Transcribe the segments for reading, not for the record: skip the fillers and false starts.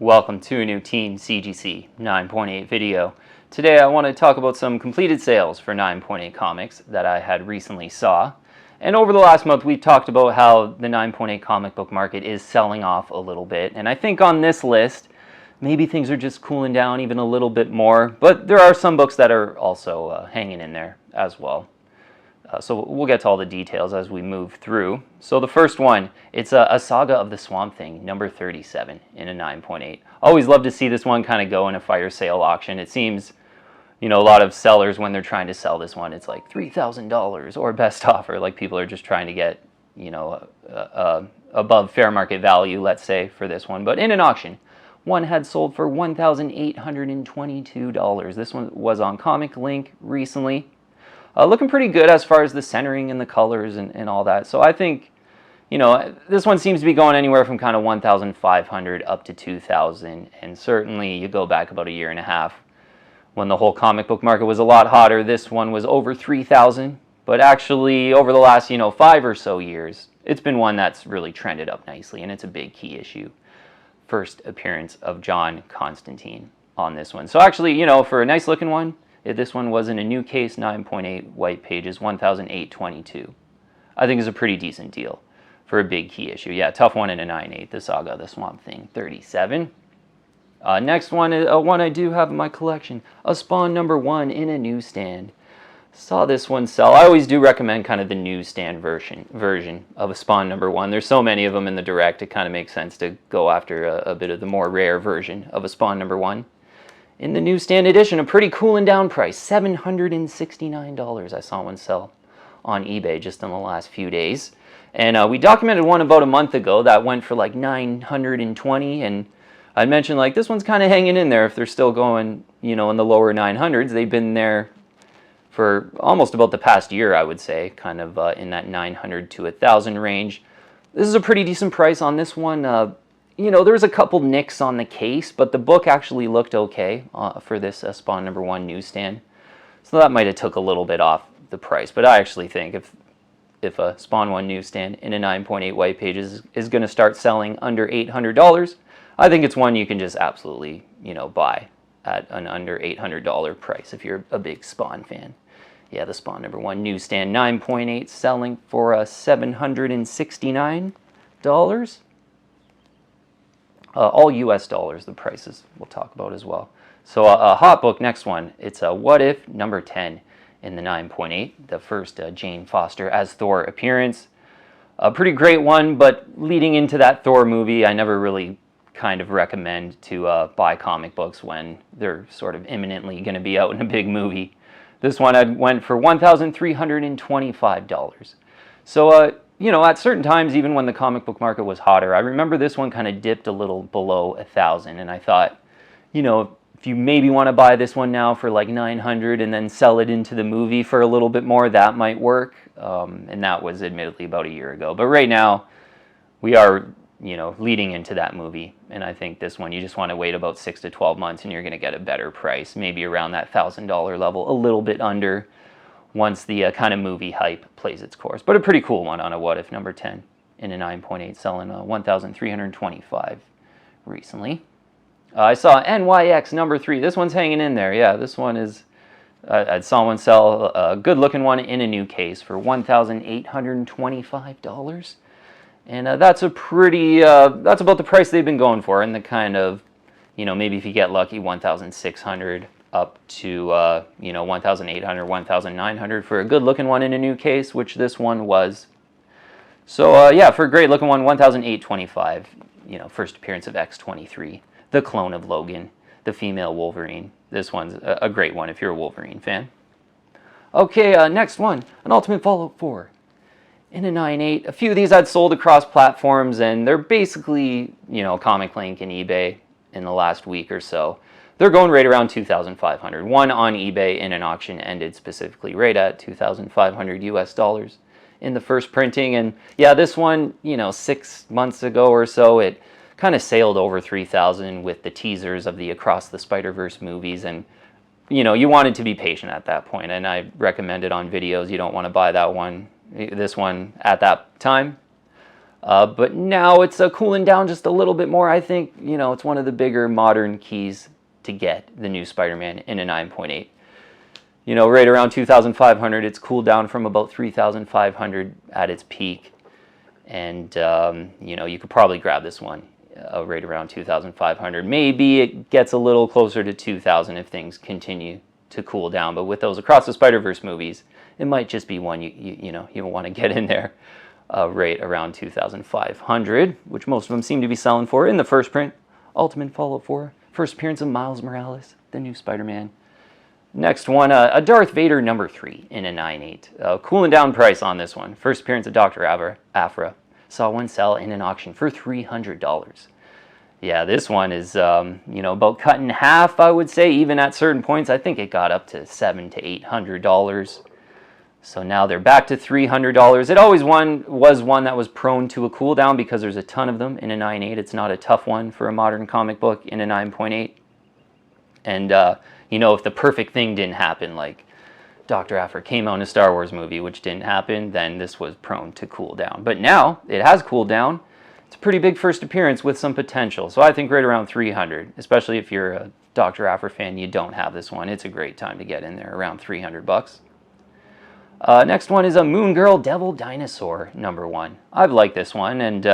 Welcome to a new Team CGC 9.8 video. Today I want to talk about some completed sales for 9.8 comics that I had recently saw. And over the last month we've talked about how the 9.8 comic book market is selling off a little bit. And I think on this list, maybe things are just cooling down even a little bit more. But there are some books that are also hanging in there as well. So we'll get to all the details as we move through. So the first one, it's a Saga of the Swamp Thing, number 37 in a 9.8. Always love to see this one kind of go in a fire sale auction. It seems, a lot of sellers, when they're trying to sell this one, it's like $3,000 or best offer. Like people are just trying to get, above fair market value, let's say, for this one. But in an auction, one had sold for $1,822. This one was on Comic Link recently. Looking pretty good as far as the centering and the colors and all that. So I think, this one seems to be going anywhere from kind of 1,500 up to 2,000. And certainly you go back about a year and a half when the whole comic book market was a lot hotter. This one was over 3,000. But actually over the last, 5 or so years, it's been one that's really trended up nicely. And it's a big key issue. First appearance of John Constantine on this one. So actually, for a nice looking one, this one was in a new case, 9.8 white pages, 1,822. I think is a pretty decent deal for a big key issue. Yeah, tough one in a 9.8, the Saga of the Swamp Thing, 37. Next one is one I do have in my collection, a Spawn number 1 in a newsstand. Saw this one sell. I always do recommend kind of the newsstand version of a Spawn number 1. There's so many of them in the direct, it kind of makes sense to go after a bit of the more rare version of a Spawn number 1. In the newsstand edition, a pretty cooling down price, $769. I saw one sell on eBay just in the last few days. And we documented one about a month ago that went for like $920. And I mentioned like this one's kind of hanging in there if they're still going, in the lower 900s. They've been there for almost about the past year, I would say, kind of in that 900 to 1,000 range. This is a pretty decent price on this one. There was a couple nicks on the case, but the book actually looked okay for this Spawn number 1 newsstand. So that might have took a little bit off the price. But I actually think if a Spawn 1 newsstand in a 9.8 white pages is going to start selling under $800, I think it's one you can just absolutely, buy at an under $800 price if you're a big Spawn fan. Yeah, the Spawn number 1 newsstand 9.8 selling for $769. All US dollars, the prices we'll talk about as well. So a hot book, next one. It's a What If number 10 in the 9.8, the first Jane Foster as Thor appearance. A pretty great one, but leading into that Thor movie, I never really kind of recommend to buy comic books when they're sort of imminently going to be out in a big movie. This one I went for $1,325. So at certain times, even when the comic book market was hotter, I remember this one kind of dipped a little below 1,000, and I thought, if you maybe want to buy this one now for like 900 and then sell it into the movie for a little bit more, that might work. And that was admittedly about a year ago. But right now, we are, leading into that movie, and I think this one you just want to wait about 6 to 12 months, and you're going to get a better price, maybe around that $1,000 level, a little bit under, once the kind of movie hype plays its course. But a pretty cool one on a What If number 10 in a 9.8 selling $1,325 recently. I saw NYX number 3. This one's hanging in there. Yeah, this one is, I saw one sell a good looking one in a new case for $1,825. And that's a pretty, that's about the price they've been going for, in the kind of, maybe if you get lucky, 1,600 up to 1,800, 1,900 for a good looking one in a new case, which this one was. So yeah, for a great looking one, 1,825. First appearance of X-23, the clone of Logan, the female Wolverine. This one's a great one if you're a Wolverine fan. Okay, next one, an Ultimate Fallout 4 in a 9.8. A few of these I'd sold across platforms, and they're basically Comic Link and eBay in the last week or so. They're going right around 2,500. One on eBay in an auction ended specifically right at 2,500 US dollars in the first printing. And yeah, this one, 6 months ago or so, it kind of sailed over 3,000 with the teasers of the Across the Spider-Verse movies. And, you wanted to be patient at that point. And I recommended on videos, you don't want to buy this one at that time. But now it's cooling down just a little bit more. I think, it's one of the bigger modern keys to get the new Spider-Man in a 9.8. Right around 2,500, it's cooled down from about 3,500 at its peak. And, you could probably grab this one right around 2,500. Maybe it gets a little closer to 2,000 if things continue to cool down. But with those Across the Spider-Verse movies, it might just be one you want to get in there right around 2,500, which most of them seem to be selling for in the first print. Ultimate Fallout 4, first appearance of Miles Morales, the new Spider-Man. Next one, a Darth Vader number 3 in a 9.8. Cooling down price on this one. First appearance of Dr. Aphra. Saw one sell in an auction for $300. Yeah, this one is, about cut in half, I would say. Even at certain points, I think it got up to $700 to $800. So now they're back to $300. It always was one that was prone to a cool down because there's a ton of them in a 9.8. It's not a tough one for a modern comic book in a 9.8. And, if the perfect thing didn't happen, like Dr. Aphra came out in a Star Wars movie, which didn't happen, then this was prone to cool down. But now it has cooled down. It's a pretty big first appearance with some potential. So I think right around 300, especially if you're a Dr. Aphra fan, you don't have this one. It's a great time to get in there, around $300. Next one is a Moon Girl Devil Dinosaur number 1. I've liked this one, and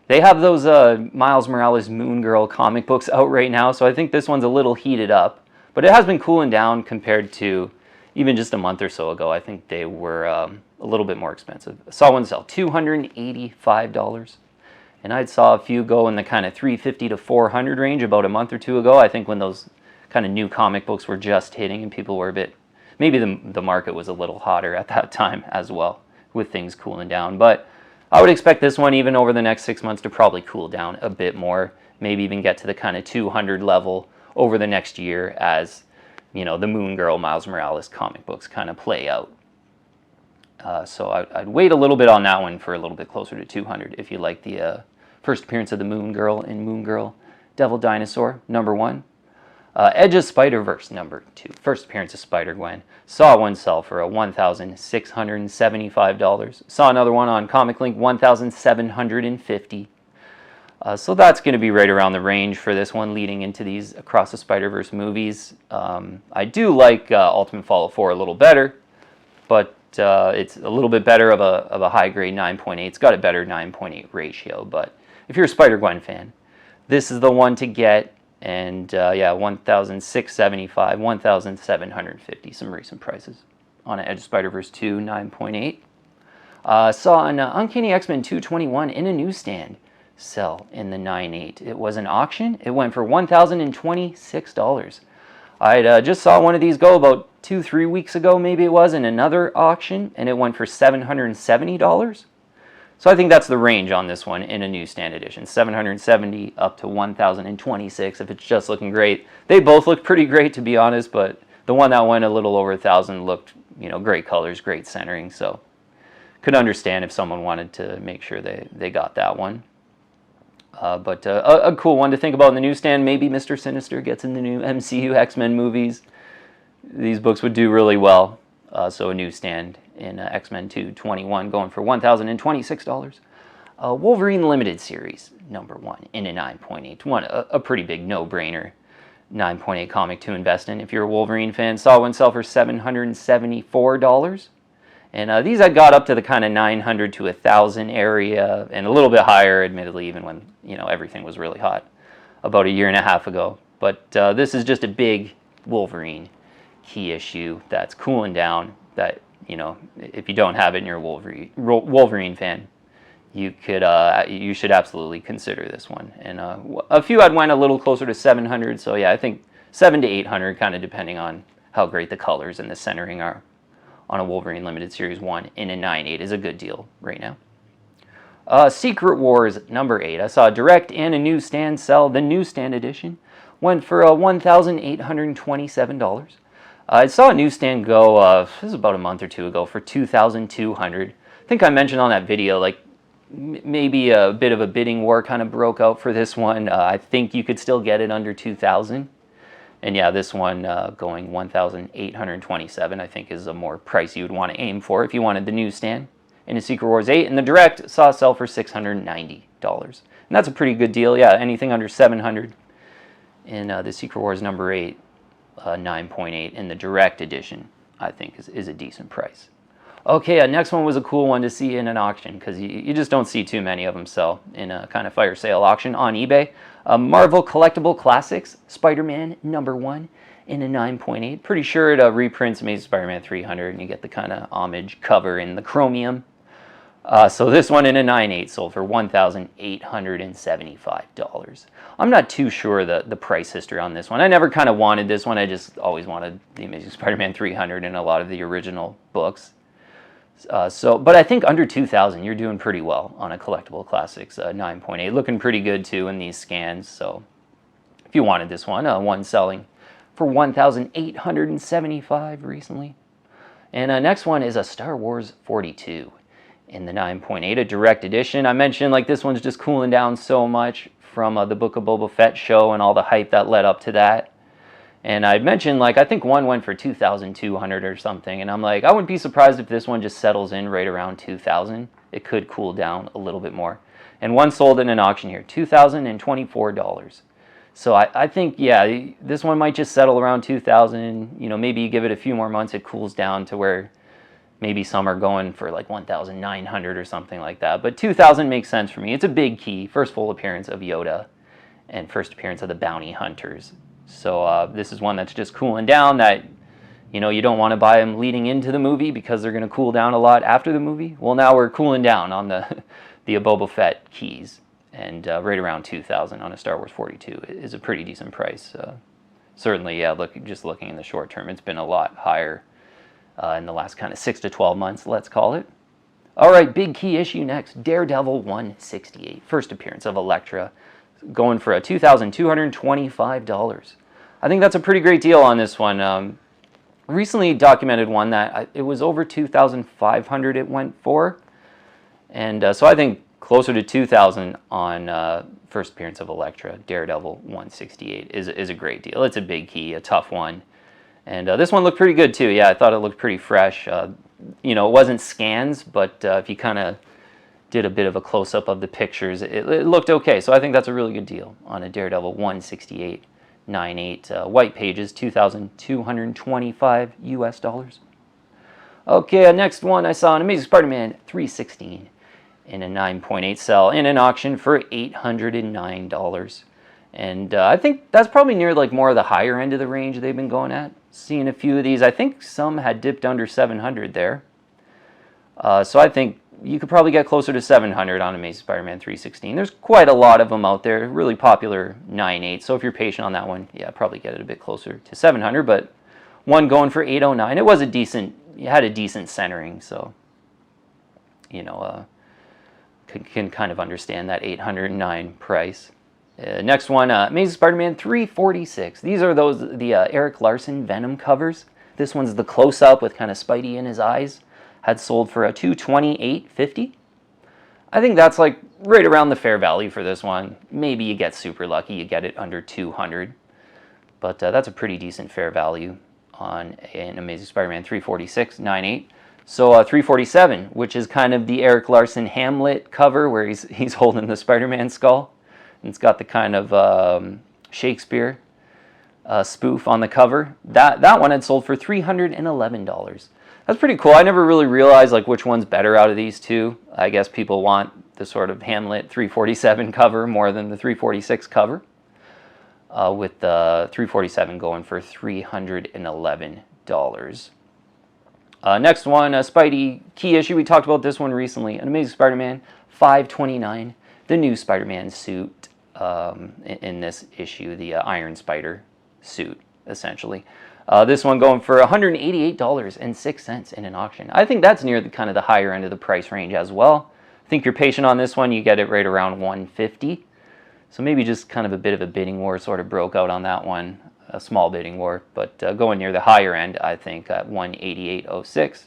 they have those Miles Morales Moon Girl comic books out right now, so I think this one's a little heated up. But it has been cooling down compared to even just a month or so ago. I think they were a little bit more expensive. I saw one sell $285, and I saw a few go in the kind of $350 to $400 range about a month or two ago. I think when those kind of new comic books were just hitting and people were a bit, maybe the market was a little hotter at that time as well with things cooling down. But I would expect this one even over the next 6 months to probably cool down a bit more, maybe even get to the kind of 200 level over the next year as, the Moon Girl Miles Morales comic books kind of play out. So I'd wait a little bit on that one for a little bit closer to 200 if you like the first appearance of the Moon Girl in Moon Girl Devil Dinosaur, number 1. Edge of Spider-Verse, number 2. First appearance of Spider-Gwen. Saw one sell for $1,675. Saw another one on Comic Link, $1,750. So that's going to be right around the range for this one leading into these Across the Spider-Verse movies. I do like Ultimate Fallout 4 a little better, but it's a little bit better of a high-grade 9.8. It's got a better 9.8 ratio, but if you're a Spider-Gwen fan, this is the one to get. And $1,675, $1,750, some recent prices on an Edge of Spider-Verse 2 9.8. Saw an Uncanny X-Men 221 in a newsstand sell in the 9.8. It was an auction. It went for $1,026. I just saw one of these go about 2-3 weeks ago, maybe it was, in another auction, and it went for $770. So I think that's the range on this one in a newsstand edition, $770 up to $1,026 if it's just looking great. They both look pretty great, to be honest, but the one that went a little over $1,000 looked, great colors, great centering. So could understand if someone wanted to make sure they got that one. But a cool one to think about in the newsstand. Maybe Mr. Sinister gets in the new MCU X-Men movies. These books would do really well. So a newsstand in X-Men 221 going for $1,026. Wolverine Limited Series, number 1 in a 9.8. A pretty big no-brainer 9.8 comic to invest in. If you're a Wolverine fan, saw one sell for $774. And these had got up to the kind of 900 to 1,000 area, and a little bit higher, admittedly, even when everything was really hot about a year and a half ago. But this is just a big Wolverine key issue that's cooling down. That if you don't have it and you're a Wolverine fan, you should absolutely consider this one. And a few had went a little closer to 700. So yeah, I think 700 to 800, kind of depending on how great the colors and the centering are on a Wolverine Limited Series 1 in a 9.8 is a good deal right now. Secret Wars number 8. I saw a direct and a newsstand sell. The newsstand edition went for $1,827. I saw a newsstand go, this was about a month or two ago, for $2,200. I think I mentioned on that video, like, maybe a bit of a bidding war kind of broke out for this one. I think you could still get it under $2,000. And yeah, this one going $1,827, I think, is a more price you would want to aim for if you wanted the newsstand in a Secret Wars 8, and the Direct saw it sell for $690. And that's a pretty good deal. Yeah, anything under $700 in the Secret Wars number 8, 9.8 in the Direct edition, I think is a decent price. Okay, next one was a cool one to see in an auction, because you just don't see too many of them sell in a kind of fire sale auction on eBay. Marvel Collectible Classics, Spider-Man number 1 in a 9.8. Pretty sure it reprints Amazing Spider-Man 300, and you get the kind of homage cover in the chromium. So this one in a 9.8 sold for $1,875. I'm not too sure the price history on this one. I never kind of wanted this one. I just always wanted the Amazing Spider-Man 300 and a lot of the original books. But I think under 2,000, you're doing pretty well on a Collectible Classics 9.8. Looking pretty good too in these scans. So if you wanted this one, one selling for $1,875 recently. And next one is a Star Wars 42 in the 9.8, a Direct edition. I mentioned like this one's just cooling down so much from the Book of Boba Fett show and all the hype that led up to that. And I mentioned, like, I think one went for $2,200 or something, and I'm like, I wouldn't be surprised if this one just settles in right around $2,000. It could cool down a little bit more. And one sold in an auction here, $2,024. So I think, yeah, this one might just settle around $2,000. You know, maybe you give it a few more months, it cools down to where maybe some are going for like $1,900 or something like that. But $2,000 makes sense for me. It's a big key. First full appearance of Yoda and first appearance of the Bounty Hunters. So this is one that's just cooling down that, you know, you don't want to buy them leading into the movie because they're going to cool down a lot after the movie. Well, now we're cooling down on the Boba Fett keys, and right around $2,000 on a Star Wars 42 is a pretty decent price. Certainly, yeah, just looking in the short term, it's been a lot higher in the last kind of 6 to 12 months, let's call it. All right, big key issue next, Daredevil 168, first appearance of Elektra, going for a $2,225. I think that's a pretty great deal on this one. Recently documented one that it was over $2,500 it went for. And so I think closer to $2,000 on first appearance of Elektra, Daredevil 168 is a great deal. It's a big key, a tough one. And this one looked pretty good too. Yeah, I thought it looked pretty fresh. You know, it wasn't scans, but if you kind of did a bit of a close-up of the pictures, it looked okay. So I think that's a really good deal on a Daredevil 168 9.8 white pages, $2,225 US. Okay, next one I saw an Amazing Spider-Man 316 in a 9.8 sell in an auction for $809. And I think that's probably near like more of the higher end of the range they've been going at. Seeing a few of these, I think some had dipped under 700 there. So I think you could probably get closer to 700 on Amazing Spider-Man 316. There's quite a lot of them out there, really popular 9.8. So if you're patient on that one, yeah, probably get it a bit closer to 700. But one going for 809. It was a decent, it had a decent centering. So, you know, can kind of understand that 809 price. Next one, Amazing Spider-Man 346. These are the Eric Larson Venom covers. This one's the close-up with kind of Spidey in his eyes. Had sold for a $228.50. I think that's like right around the fair value for this one. Maybe you get super lucky, you get it under 200. But that's a pretty decent fair value on an Amazing Spider-Man 346 9.8. So 347, which is kind of the Eric Larson Hamlet cover where he's holding the Spider-Man skull. And it's got the kind of Shakespeare spoof on the cover. That one had sold for $311. That's pretty cool. I never really realized like which one's better out of these two. I guess people want the sort of Hamlet 347 cover more than the 346 cover. With the 347 going for $311. Next one, Spidey key issue. We talked about this one recently. An Amazing Spider-Man 529, the new Spider-Man suit in this issue, the Iron Spider suit, essentially. This one going for $188.06 in an auction. I think that's near the kind of the higher end of the price range as well. I think you're patient on this one, you get it right around $150. So maybe just kind of a bit of a bidding war sort of broke out on that one, a small bidding war, but going near the higher end, I think, at $188.06.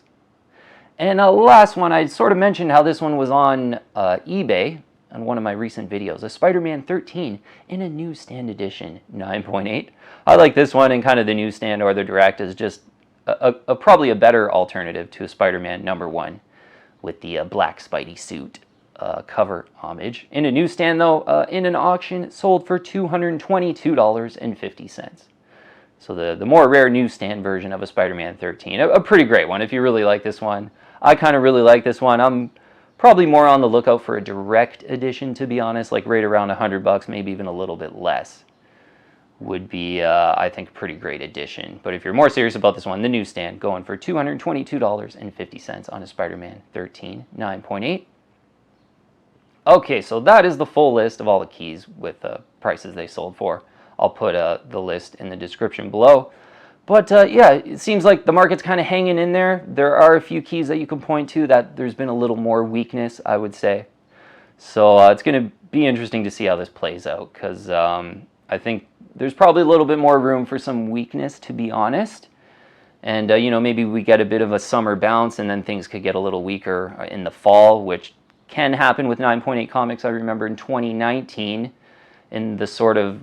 And last one, I sort of mentioned how this one was on eBay on one of my recent videos, a Spider-Man 13 in a newsstand edition, 9.8. I like this one in kind of the newsstand or the direct as just probably a better alternative to a Spider-Man number 1. with the black Spidey suit cover homage. In a newsstand, though, in an auction, it sold for $222.50. So the more rare newsstand version of a Spider-Man 13. A pretty great one if you really like this one. I kind of really like this one. I'm probably more on the lookout for a direct edition, to be honest, like right around $100, maybe even a little bit less. Would be, I think, a pretty great addition. But if you're more serious about this one, the newsstand going for $222.50 on a Spider-Man 13 9.8. Okay, so that is the full list of all the keys with the prices they sold for. I'll put the list in the description below. But yeah, it seems like the market's kind of hanging in there. There are a few keys that you can point to that there's been a little more weakness, I would say. So it's going to be interesting to see how this plays out, because I think there's probably a little bit more room for some weakness, to be honest. And, you know, maybe we get a bit of a summer bounce and then things could get a little weaker in the fall, which can happen with 9.8 Comics. I remember in 2019, in the sort of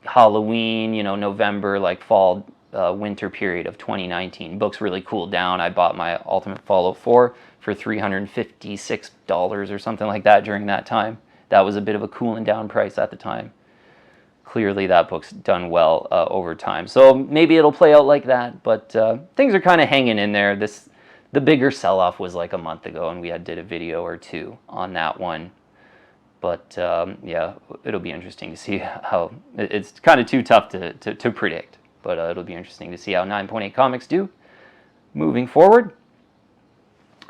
Halloween, you know, November, like fall, winter period of 2019, books really cooled down. I bought my Ultimate Fallout 4 for $356 or something like that during that time. That was a bit of a cooling down price at the time. Clearly that book's done well over time. So maybe it'll play out like that, but things are kind of hanging in there. The bigger sell-off was like a month ago, and we did a video or two on that one. But yeah, it'll be interesting to see how, it's kind of too tough to predict, but it'll be interesting to see how 9.8 Comics do moving forward.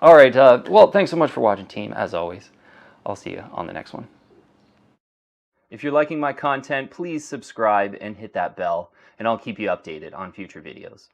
All right, well, thanks so much for watching, team, as always. I'll see you on the next one. If you're liking my content, please subscribe and hit that bell, and I'll keep you updated on future videos.